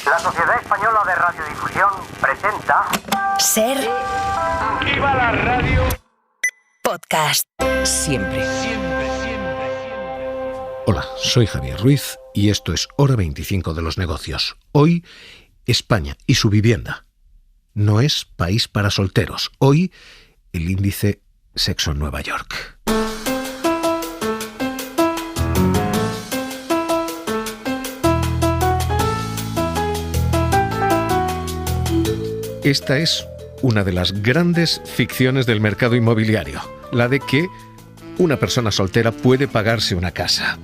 La Sociedad Española de Radiodifusión presenta... Ser... ¡Viva la radio! Podcast. Siempre. Hola, soy Javier Ruiz y esto es Hora 25 de los negocios. Hoy, España y su vivienda. No es país para solteros. Hoy, el índice Sexo en Nueva York. Esta es una de las grandes ficciones del mercado inmobiliario, la de que una persona soltera puede pagarse una casa.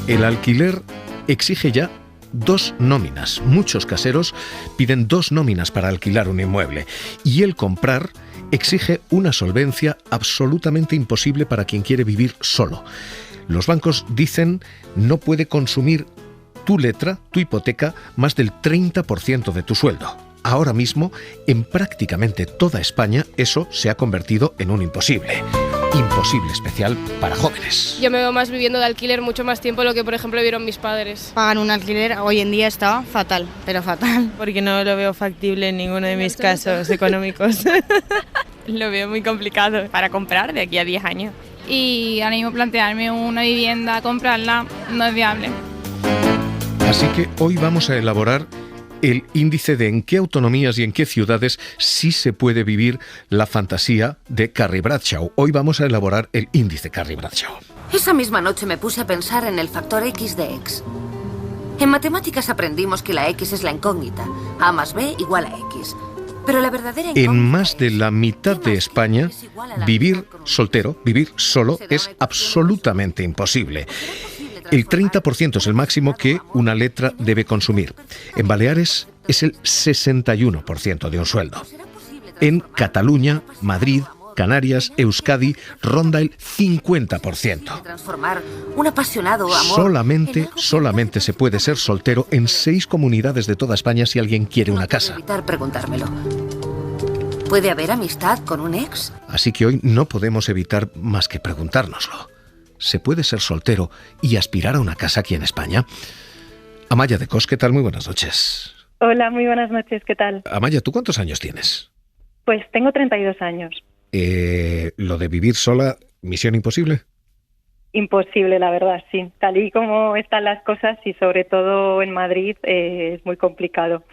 El alquiler exige ya 2 nóminas. Muchos caseros piden 2 nóminas para alquilar un inmueble. Y el comprar exige una solvencia absolutamente imposible para quien quiere vivir solo. Los bancos dicen no puede consumir tu letra, tu hipoteca, más del 30% de tu sueldo. Ahora mismo, en prácticamente toda España, eso se ha convertido en un imposible. Imposible especial para jóvenes. Yo me veo más viviendo de alquiler mucho más tiempo de lo que, por ejemplo, vieron mis padres. Pagan un alquiler hoy en día está fatal, pero fatal. Porque no lo veo factible en ninguno de mis casos económicos. Lo veo muy complicado para comprar de aquí a 10 años. Y ahora mismo plantearme una vivienda, comprarla, no es viable. Así que hoy vamos a elaborar el índice de en qué autonomías y en qué ciudades sí se puede vivir la fantasía de Carrie Bradshaw. Hoy vamos a elaborar el índice Carrie Bradshaw. Esa misma noche me puse a pensar en el factor X de X. En matemáticas aprendimos que la X es la incógnita. A más B igual a X. Pero la verdadera incógnita en más de la mitad de España, vivir soltero, vivir solo, es absolutamente imposible. El 30% es el máximo que una letra debe consumir. En Baleares es el 61% de un sueldo. En Cataluña, Madrid, Canarias, Euskadi ronda el 50%. Transformar un apasionado amor. Solamente se puede ser soltero en 6 comunidades de toda España si alguien quiere una casa. No puedo evitar preguntármelo. ¿Puede haber amistad con un ex? Así que hoy no podemos evitar más que preguntárnoslo. ¿Se puede ser soltero y aspirar a una casa aquí en España? Amaya de Cos, ¿qué tal? Muy buenas noches. Hola, muy buenas noches, ¿qué tal? Amaya, ¿tú cuántos años tienes? Pues tengo 32 años. ¿Lo de vivir sola, misión imposible? Imposible, la verdad, sí. Tal y como están las cosas y sobre todo en Madrid es muy complicado.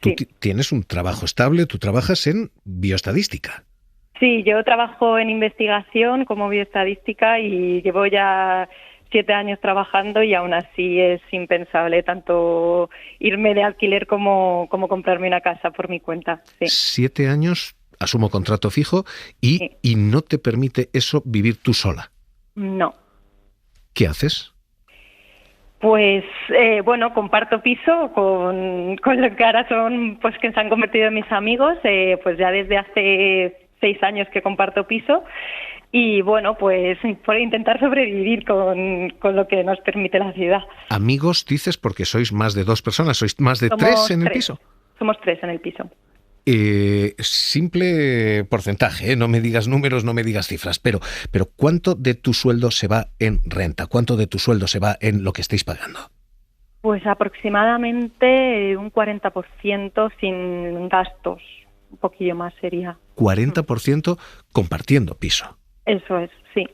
Tú sí. Tienes un trabajo estable, tú trabajas en bioestadística. Sí, yo trabajo en investigación como bioestadística y llevo ya 7 años trabajando y aún así es impensable tanto irme de alquiler como comprarme una casa por mi cuenta. Sí. 7 años, asumo contrato fijo y no te permite eso vivir tú sola. No. ¿Qué haces? Pues, comparto piso con lo que ahora son, pues que se han convertido en mis amigos, pues ya desde hace 6 años que comparto piso y pues por intentar sobrevivir con lo que nos permite la ciudad. Amigos, dices, porque sois más de 2 personas, sois más de 3 en el piso. Somos 3 en el piso. Simple porcentaje, no me digas números, no me digas cifras, pero ¿cuánto de tu sueldo se va en renta? ¿Cuánto de tu sueldo se va en lo que estáis pagando? Pues aproximadamente un 40% sin gastos, un poquillo más sería. 40% compartiendo piso. Eso es, sí.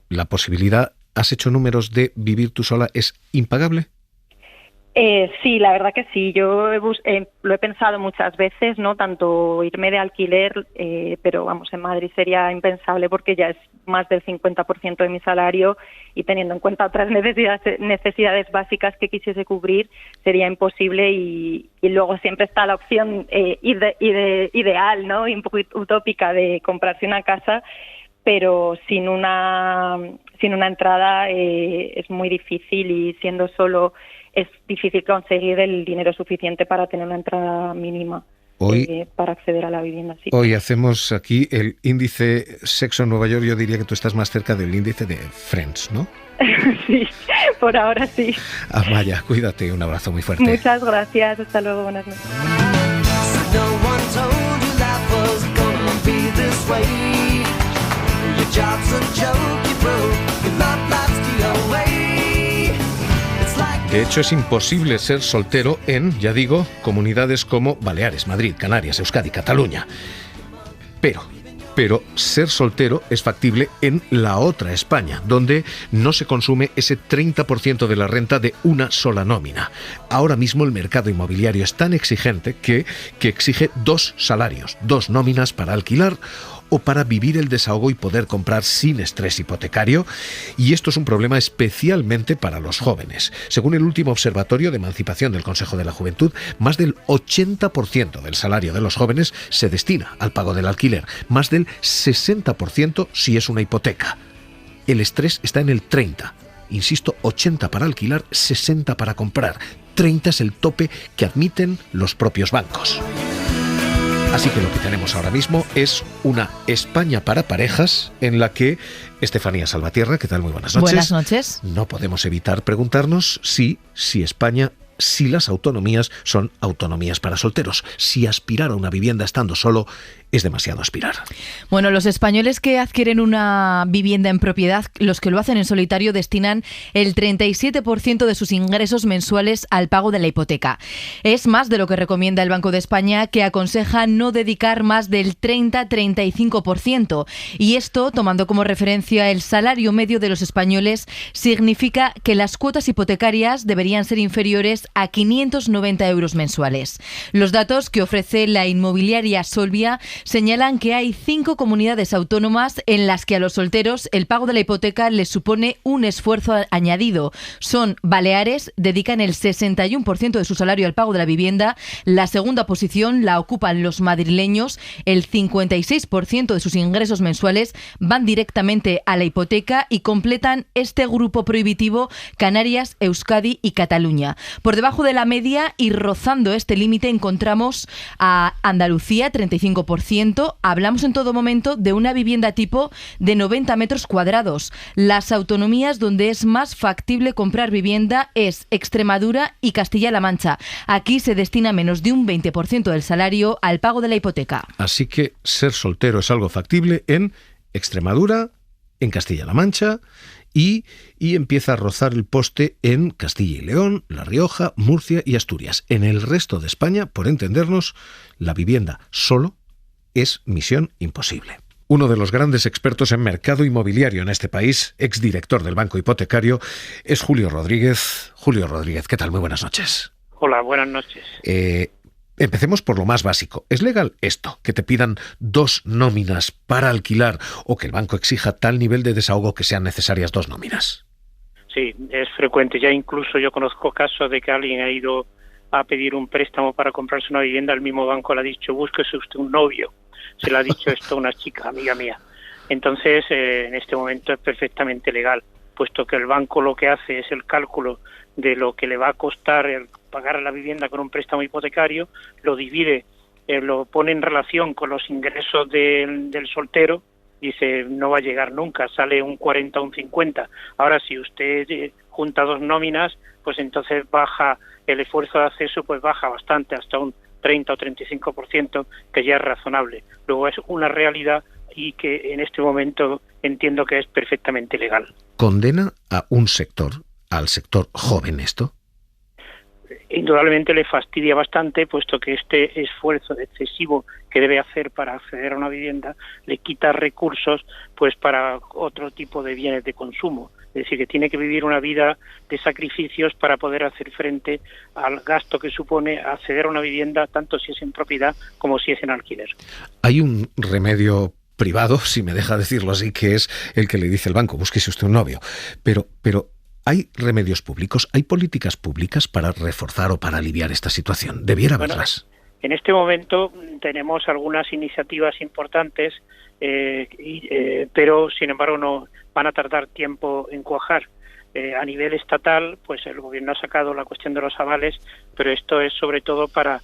¿La posibilidad, has hecho números de vivir tú sola, es impagable? Sí, la verdad que sí. Yo lo he pensado muchas veces, ¿no? Tanto irme de alquiler, pero en Madrid sería impensable porque ya es más del 50% de mi salario y teniendo en cuenta otras necesidades básicas que quisiese cubrir, sería imposible y luego siempre está la opción ideal, ¿no? Y un poco utópica de comprarse una casa, pero sin una entrada es muy difícil y siendo solo es difícil conseguir el dinero suficiente para tener una entrada mínima para acceder a la vivienda. Sí. Hoy hacemos aquí el índice Sexo en Nueva York. Yo diría que tú estás más cerca del índice de Friends, ¿no? Sí, por ahora sí. Amaya, cuídate, un abrazo muy fuerte. Muchas gracias, hasta luego, buenas noches. Job's a joke you broke. De hecho, es imposible ser soltero en, ya digo, comunidades como Baleares, Madrid, Canarias, Euskadi, Cataluña. Pero ser soltero es factible en la otra España, donde no se consume ese 30% de la renta de una sola nómina. Ahora mismo el mercado inmobiliario es tan exigente que exige 2 salarios, 2 nóminas para alquilar o para vivir el desahogo y poder comprar sin estrés hipotecario. Y esto es un problema especialmente para los jóvenes. Según el último Observatorio de Emancipación del Consejo de la Juventud, más del 80% del salario de los jóvenes se destina al pago del alquiler, más del 60% si es una hipoteca. El estrés está en el 30%. Insisto, 80 para alquilar, 60 para comprar. 30 es el tope que admiten los propios bancos. Así que lo que tenemos ahora mismo es una España para parejas en la que Estefanía Salvatierra, ¿qué tal? Muy buenas noches. Buenas noches. No podemos evitar preguntarnos si las autonomías son autonomías para solteros. Si aspirar a una vivienda estando solo es demasiado aspirar. Bueno, los españoles que adquieren una vivienda en propiedad, los que lo hacen en solitario, destinan el 37% de sus ingresos mensuales al pago de la hipoteca. Es más de lo que recomienda el Banco de España, que aconseja no dedicar más del 30-35%. Y esto, tomando como referencia el salario medio de los españoles, significa que las cuotas hipotecarias deberían ser inferiores a 590 euros mensuales. Los datos que ofrece la inmobiliaria Solvia señalan que hay 5 comunidades autónomas en las que a los solteros el pago de la hipoteca les supone un esfuerzo añadido. Son Baleares, dedican el 61% de su salario al pago de la vivienda. La segunda posición la ocupan los madrileños. El 56% de sus ingresos mensuales van directamente a la hipoteca y completan este grupo prohibitivo Canarias, Euskadi y Cataluña. Por debajo de la media y rozando este límite encontramos a Andalucía, 35%. Hablamos en todo momento de una vivienda tipo de 90 metros cuadrados. Las autonomías donde es más factible comprar vivienda es Extremadura y Castilla-La Mancha. Aquí se destina menos de un 20% del salario al pago de la hipoteca. Así que ser soltero es algo factible en Extremadura, en Castilla-La Mancha y empieza a rozar el poste en Castilla y León, La Rioja, Murcia y Asturias. En el resto de España, por entendernos, la vivienda solo es misión imposible. Uno de los grandes expertos en mercado inmobiliario en este país, exdirector del Banco Hipotecario, es Julio Rodríguez. Julio Rodríguez, ¿qué tal? Muy buenas noches. Hola, buenas noches. Empecemos por lo más básico. ¿Es legal esto, que te pidan 2 nóminas para alquilar o que el banco exija tal nivel de desahogo que sean necesarias 2 nóminas? Sí, es frecuente. Ya incluso yo conozco casos de que alguien ha ido a pedir un préstamo para comprarse una vivienda, el mismo banco le ha dicho, búsquese usted un novio. Se le ha dicho esto a una chica, amiga mía. Entonces, en este momento es perfectamente legal, puesto que el banco lo que hace es el cálculo de lo que le va a costar el pagar la vivienda con un préstamo hipotecario, lo divide, lo pone en relación con los ingresos del soltero, dice, no va a llegar nunca, sale un 40 o un 50. Ahora, si usted junta 2 nóminas, pues entonces baja el esfuerzo de acceso, pues baja bastante, hasta un 30 o 35%, que ya es razonable. Luego es una realidad y que en este momento entiendo que es perfectamente legal. ¿Condena a un sector, al sector joven esto? Indudablemente le fastidia bastante, puesto que este esfuerzo excesivo que debe hacer para acceder a una vivienda le quita recursos pues para otro tipo de bienes de consumo. Es decir, que tiene que vivir una vida de sacrificios para poder hacer frente al gasto que supone acceder a una vivienda, tanto si es en propiedad como si es en alquiler. Hay un remedio privado, si me deja decirlo así, que es el que le dice el banco, búsquese usted un novio. Pero ¿hay remedios públicos? ¿Hay políticas públicas para reforzar o para aliviar esta situación? Debiera haberlas. En este momento tenemos algunas iniciativas importantes, pero sin embargo no van a tardar tiempo en cuajar. A nivel estatal, pues el gobierno ha sacado la cuestión de los avales, pero esto es sobre todo para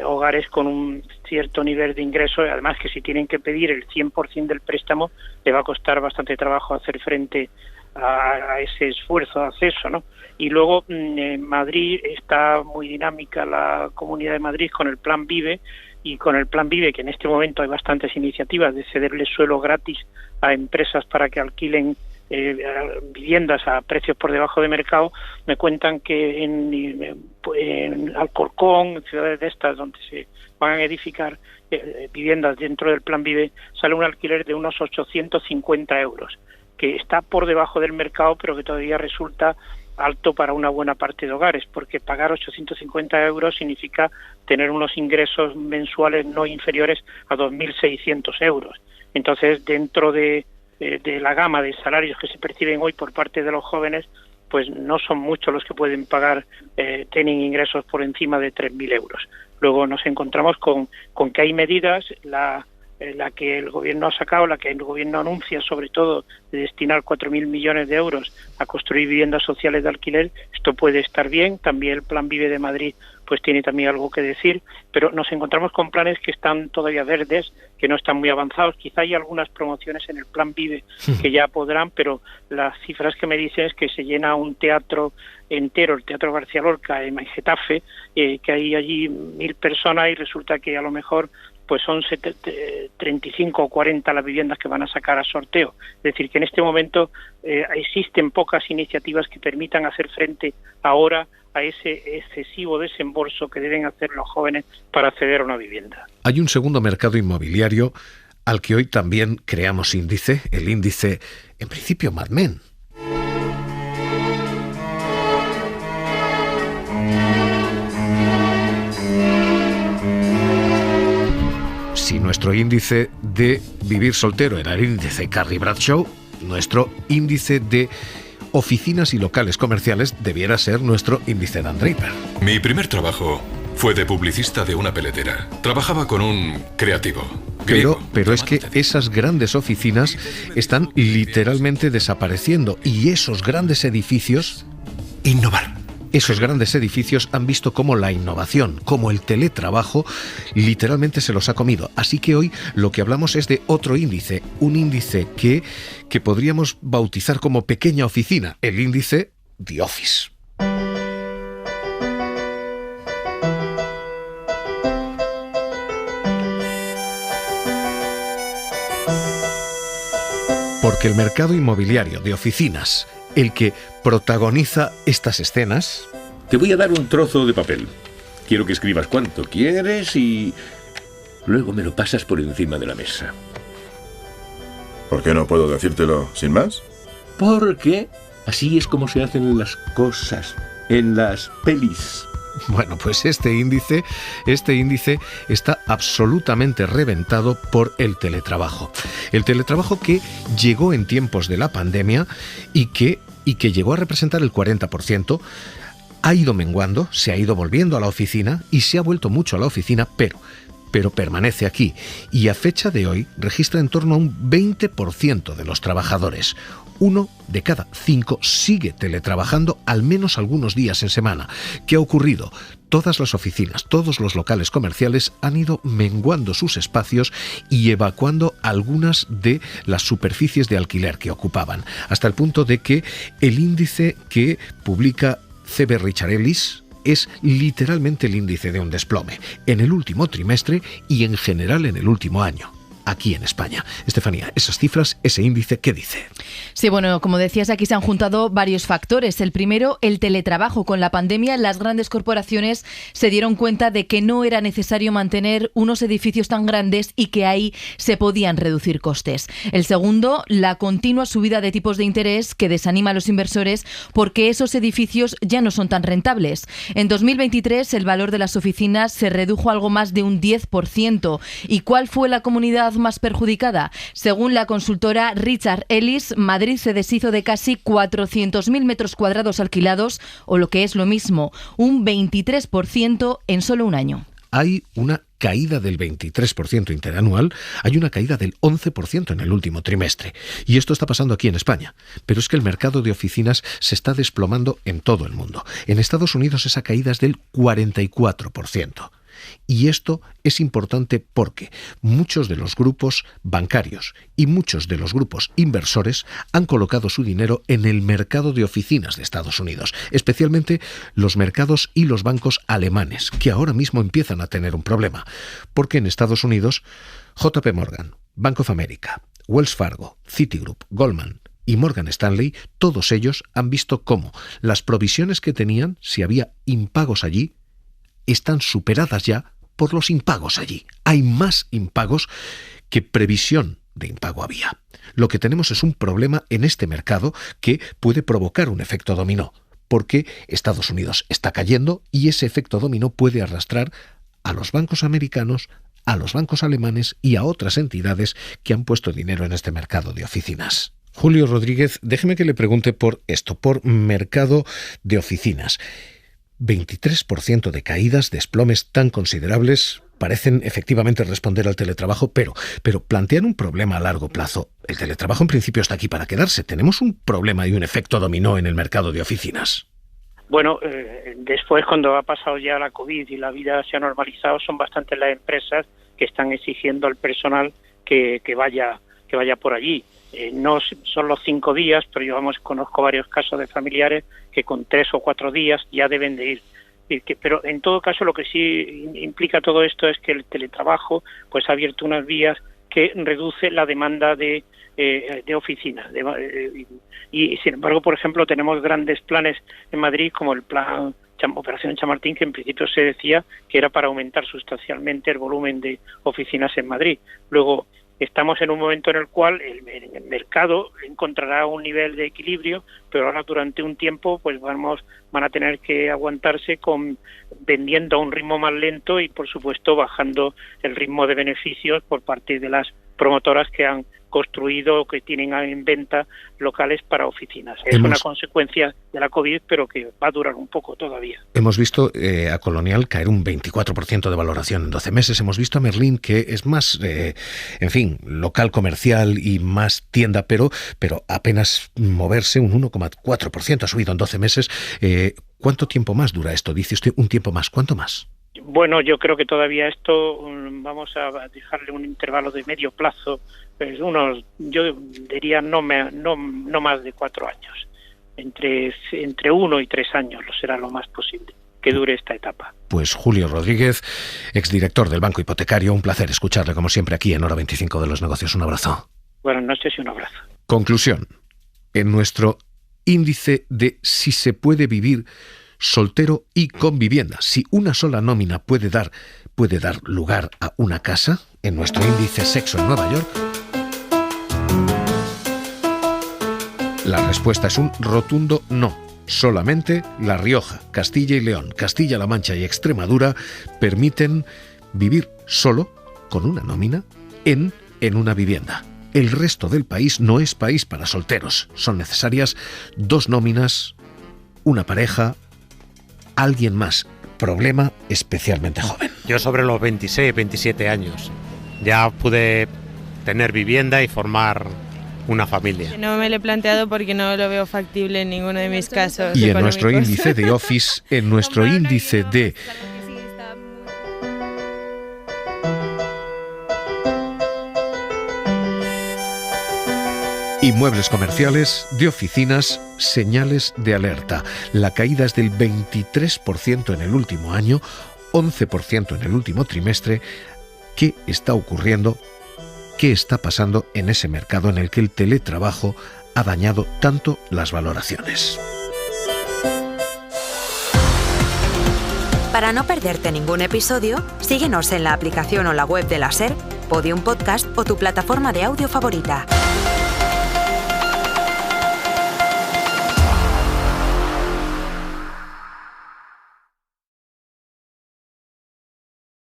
hogares con un cierto nivel de ingreso, además que si tienen que pedir el 100% del préstamo, le va a costar bastante trabajo hacer frente a ese esfuerzo de acceso, ¿no? Y luego en Madrid está muy dinámica la Comunidad de Madrid con el Plan Vive, y con el Plan Vive, que en este momento hay bastantes iniciativas de cederle suelo gratis a empresas para que alquilen viviendas a precios por debajo de mercado, me cuentan que en Alcorcón, en ciudades de estas donde se van a edificar viviendas dentro del Plan Vive, sale un alquiler de unos 850 euros, que está por debajo del mercado, pero que todavía resulta alto para una buena parte de hogares, porque pagar 850 euros significa tener unos ingresos mensuales no inferiores a 2.600 euros. Entonces, dentro de la gama de salarios que se perciben hoy por parte de los jóvenes, pues no son muchos los que pueden pagar, tienen ingresos por encima de 3.000 euros. Luego nos encontramos con que hay medidas, la que el gobierno ha sacado, la que el gobierno anuncia, sobre todo de destinar 4.000 millones de euros a construir viviendas sociales de alquiler. Esto puede estar bien. También el Plan Vive de Madrid pues tiene también algo que decir, pero nos encontramos con planes que están todavía verdes, que no están muy avanzados. Quizá hay algunas promociones en el Plan Vive que ya podrán, pero las cifras que me dicen es que se llena un teatro entero, el Teatro García Lorca en Getafe, que hay allí 1.000 personas y resulta que a lo mejor pues son 35 o 40 las viviendas que van a sacar a sorteo. Es decir, que en este momento existen pocas iniciativas que permitan hacer frente ahora a ese excesivo desembolso que deben hacer los jóvenes para acceder a una vivienda. Hay un segundo mercado inmobiliario al que hoy también creamos índice, el índice, en principio, Mad Men. Si nuestro índice de vivir soltero era el índice Carrie Bradshaw, nuestro índice de oficinas y locales comerciales debiera ser nuestro índice Dan Draper. Mi primer trabajo fue de publicista de una peletera. Trabajaba con un creativo. Pero es que esas grandes oficinas están literalmente desapareciendo y esos grandes edificios... Innovar. Esos grandes edificios han visto cómo la innovación, como el teletrabajo, literalmente se los ha comido. Así que hoy lo que hablamos es de otro índice, un índice que podríamos bautizar como pequeña oficina, el índice The Office. Porque el mercado inmobiliario de oficinas, el que protagoniza estas escenas... Te voy a dar un trozo de papel. Quiero que escribas cuánto quieres y luego me lo pasas por encima de la mesa. ¿Por qué no puedo decírtelo sin más? Porque así es como se hacen las cosas en las pelis. Bueno, pues este índice está absolutamente reventado por el teletrabajo. El teletrabajo que llegó en tiempos de la pandemia y que llegó a representar el 40%, ha ido menguando, se ha ido volviendo a la oficina y se ha vuelto mucho a la oficina, pero permanece aquí y a fecha de hoy registra en torno a un 20% de los trabajadores. 1 de cada 5 sigue teletrabajando al menos algunos días en semana. ¿Qué ha ocurrido? Todas las oficinas, todos los locales comerciales han ido menguando sus espacios y evacuando algunas de las superficies de alquiler que ocupaban, hasta el punto de que el índice que publica CB Richard Ellis es literalmente el índice de un desplome en el último trimestre y en general en el último año. Aquí en España. Estefanía, esas cifras, ese índice, ¿qué dice? Sí, bueno, como decías, aquí se han juntado varios factores. El primero, el teletrabajo. Con la pandemia, las grandes corporaciones se dieron cuenta de que no era necesario mantener unos edificios tan grandes y que ahí se podían reducir costes. El segundo, la continua subida de tipos de interés que desanima a los inversores porque esos edificios ya no son tan rentables. En 2023, el valor de las oficinas se redujo algo más de un 10%. ¿Y cuál fue la comunidad más perjudicada? Según la consultora Richard Ellis, Madrid se deshizo de casi 400.000 metros cuadrados alquilados, o lo que es lo mismo, un 23% en solo un año. Hay una caída del 23% interanual, hay una caída del 11% en el último trimestre. Y esto está pasando aquí en España. Pero es que el mercado de oficinas se está desplomando en todo el mundo. En Estados Unidos esa caída es del 44%. Y esto es importante porque muchos de los grupos bancarios y muchos de los grupos inversores han colocado su dinero en el mercado de oficinas de Estados Unidos, especialmente los mercados y los bancos alemanes, que ahora mismo empiezan a tener un problema, porque en Estados Unidos JP Morgan, Bank of America, Wells Fargo, Citigroup, Goldman, y Morgan Stanley, todos ellos han visto cómo las provisiones que tenían, si había impagos allí, están superadas ya por los impagos allí. Hay más impagos que previsión de impago había. Lo que tenemos es un problema en este mercado que puede provocar un efecto dominó, porque Estados Unidos está cayendo y ese efecto dominó puede arrastrar a los bancos americanos, a los bancos alemanes y a otras entidades que han puesto dinero en este mercado de oficinas. Julio Rodríguez, déjeme que le pregunte por esto, por mercado de oficinas. 23% de caídas, desplomes tan considerables, parecen efectivamente responder al teletrabajo, pero plantean un problema a largo plazo. El teletrabajo en principio está aquí para quedarse. Tenemos un problema y un efecto dominó en el mercado de oficinas. Bueno, después cuando ha pasado ya la COVID y la vida se ha normalizado, son bastantes las empresas que están exigiendo al personal que vaya por allí. No son los 5 días, pero yo conozco varios casos de familiares que con 3 o 4 días ya deben de ir. Pero en todo caso lo que sí implica todo esto es que el teletrabajo pues ha abierto unas vías que reduce la demanda de oficinas. Y sin embargo, por ejemplo, tenemos grandes planes en Madrid como el plan Operación Chamartín, que en principio se decía que era para aumentar sustancialmente el volumen de oficinas en Madrid. Luego, estamos en un momento en el cual el mercado encontrará un nivel de equilibrio, pero ahora durante un tiempo pues van a tener que aguantarse vendiendo a un ritmo más lento y por supuesto bajando el ritmo de beneficios por parte de las promotoras que han construido o que tienen en venta locales para oficinas. Es una consecuencia de la COVID, pero que va a durar un poco todavía. Hemos visto a Colonial caer un 24% de valoración en 12 meses. Hemos visto a Merlin, que es más, local comercial y más tienda, pero apenas moverse un 1,4%. Ha subido en 12 meses. ¿Cuánto tiempo más dura esto? Dice usted un tiempo más. ¿Cuánto más? Bueno, yo creo que todavía esto vamos a dejarle un intervalo de medio plazo, pues yo diría no más de 4 años, entre 1 y 3 años será lo más posible que dure esta etapa. Pues Julio Rodríguez, exdirector del Banco Hipotecario, un placer escucharle como siempre aquí en Hora 25 de los Negocios. Un abrazo. Buenas noches y un abrazo. Conclusión. En nuestro índice de si se puede vivir soltero y con vivienda, si una sola nómina puede dar lugar a una casa, en nuestro índice sexo en Nueva York, la respuesta es un rotundo no. Solamente La Rioja, Castilla y León, Castilla-La Mancha y Extremadura permiten vivir solo, con una nómina, en una vivienda. El resto del país no es país para solteros. Son necesarias 2 nóminas, una pareja, alguien más. Problema especialmente joven. Yo sobre los 26, 27 años ya pude tener vivienda y formar una familia. No me lo he planteado porque no lo veo factible en ninguno de mis casos. Y económicos. En nuestro índice de Office, en nuestro índice de inmuebles comerciales, de oficinas, señales de alerta. La caída es del 23% en el último año, 11% en el último trimestre. ¿Qué está ocurriendo? ¿Qué está pasando en ese mercado en el que el teletrabajo ha dañado tanto las valoraciones? Para no perderte ningún episodio, síguenos en la aplicación o la web de la SER, Podium Podcast o tu plataforma de audio favorita.